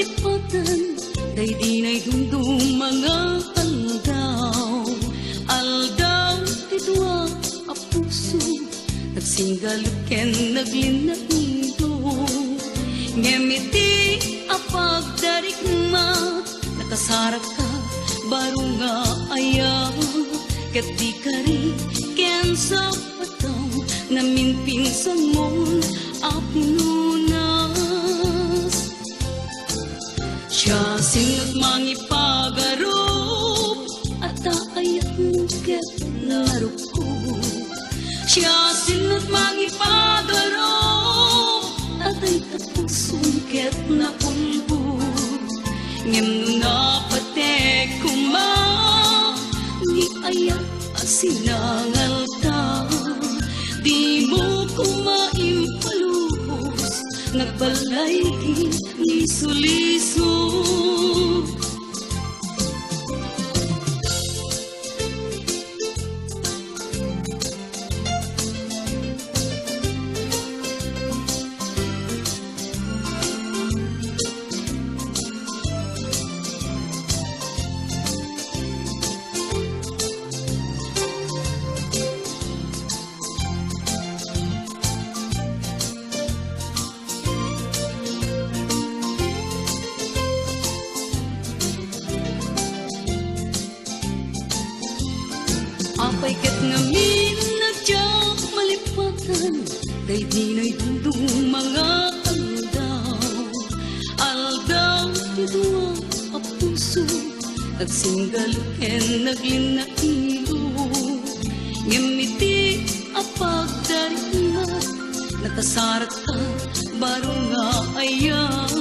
malipatan, daydi na'y dumdum mga aldaw. Aldaw, tidwa, a puso, nagsinggalot ken naglinahido. Ngemiti, a pagdarigmat, nakasarak ka, baro nga ayaw. Ket di ka rin ken sa pataw, namin pinsan mo a pinunas. Siya sinot mangipagarop, at aayat mo ket naruko. Siya sinot mangipagarop, at ay kapusong ket naulbo. Ngem nga patek kuma, ni ayat asinangal ta. Di mo kumaimpalubos, nagbalay ni suliso. Apay ket ngamin nagtiyak malipatan, daydi na'y dumdum mga aldaw. Aldaw, tidwa, a puso, nagsinggalot ken naglinailo. Ngemiti, a pagdarigmat, nakasarak ka, baro nga ayaw.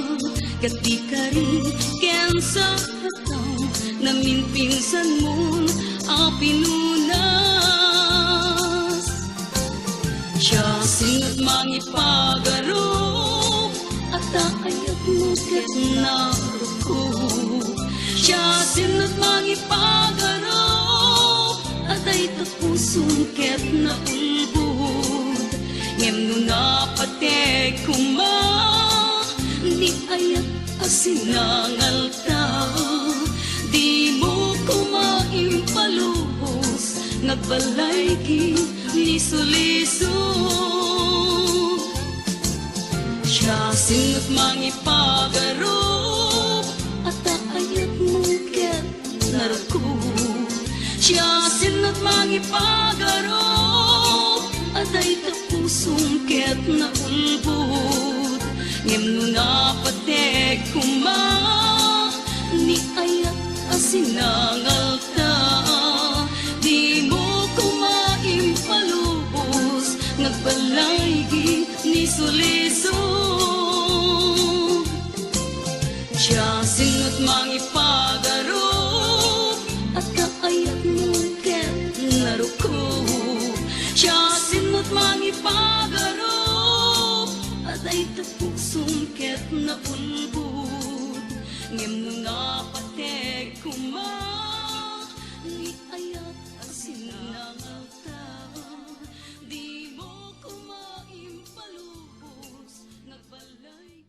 Ket di ka rin ken sa pataw, namin pinsan mo a pinunas. Siya sinot mangipagarop, at aayat mo ket naruko. Siya sinot mangipagarop, at ay tapusong ket naulbod. Ngem nga patek kuma, ni ayat asinangal ta. Di mo kumaimpalubos, nagbalay ni suliso. Siya sinot mangipagarop, at aayat mo ket naruko. Siya sinot mangipagarop, at ay tapusong ket naulbod. Ngem nga patek kuma, ni ayat asinangal ta. Di mo kumaimpalubos, nagbalay ni suliso. Siya sinot mangipagarop, at kaayat mo ket naruko. Siya sinot mangipagarop, at ay tapusong ket naulbod. Ngem nga patek kuma, ni ayat asinangal ta. Di mo kumaimpalubos, nagbalay.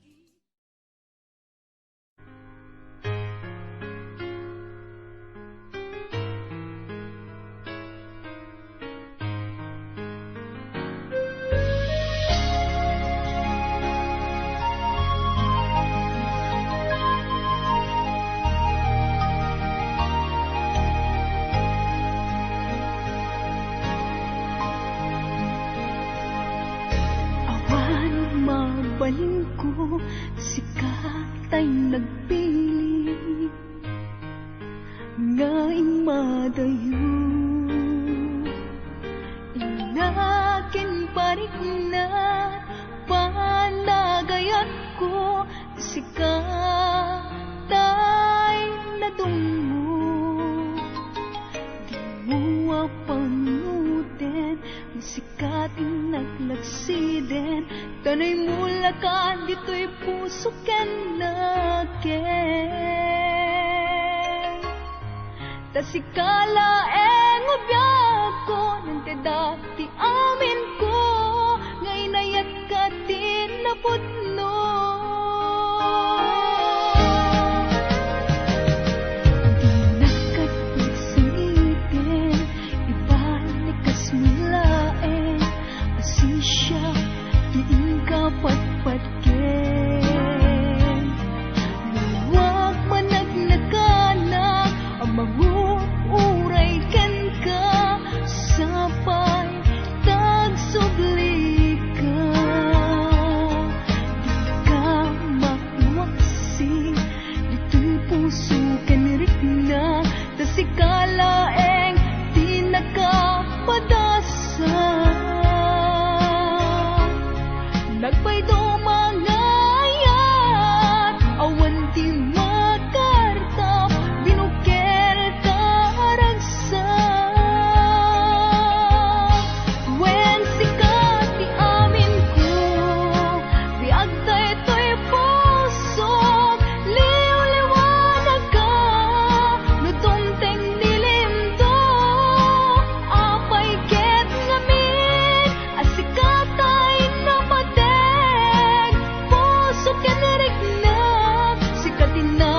Baling ko, sikat ay nagpili, ngaing madayo. Inakin parik na panagayat ko, sikat ay nadungo. Di mo apanutin, ang sikat ay naglaksiden. Tanay mula ka, dito'y puso ken naken. Tasikala ngobiyag ko, nante dati amin ko, ngay nayat ka din napudno. puso kanirik na tasikalaeng di nakapadasa. Nagpaydo mga ayat awan di makartap binuker taragsa. When sikat di amin ko biag daytoy puso liw-liwanag ka no tumteng dilim do apay ket ngamin asikatay napateg puso ken rigna sikatin na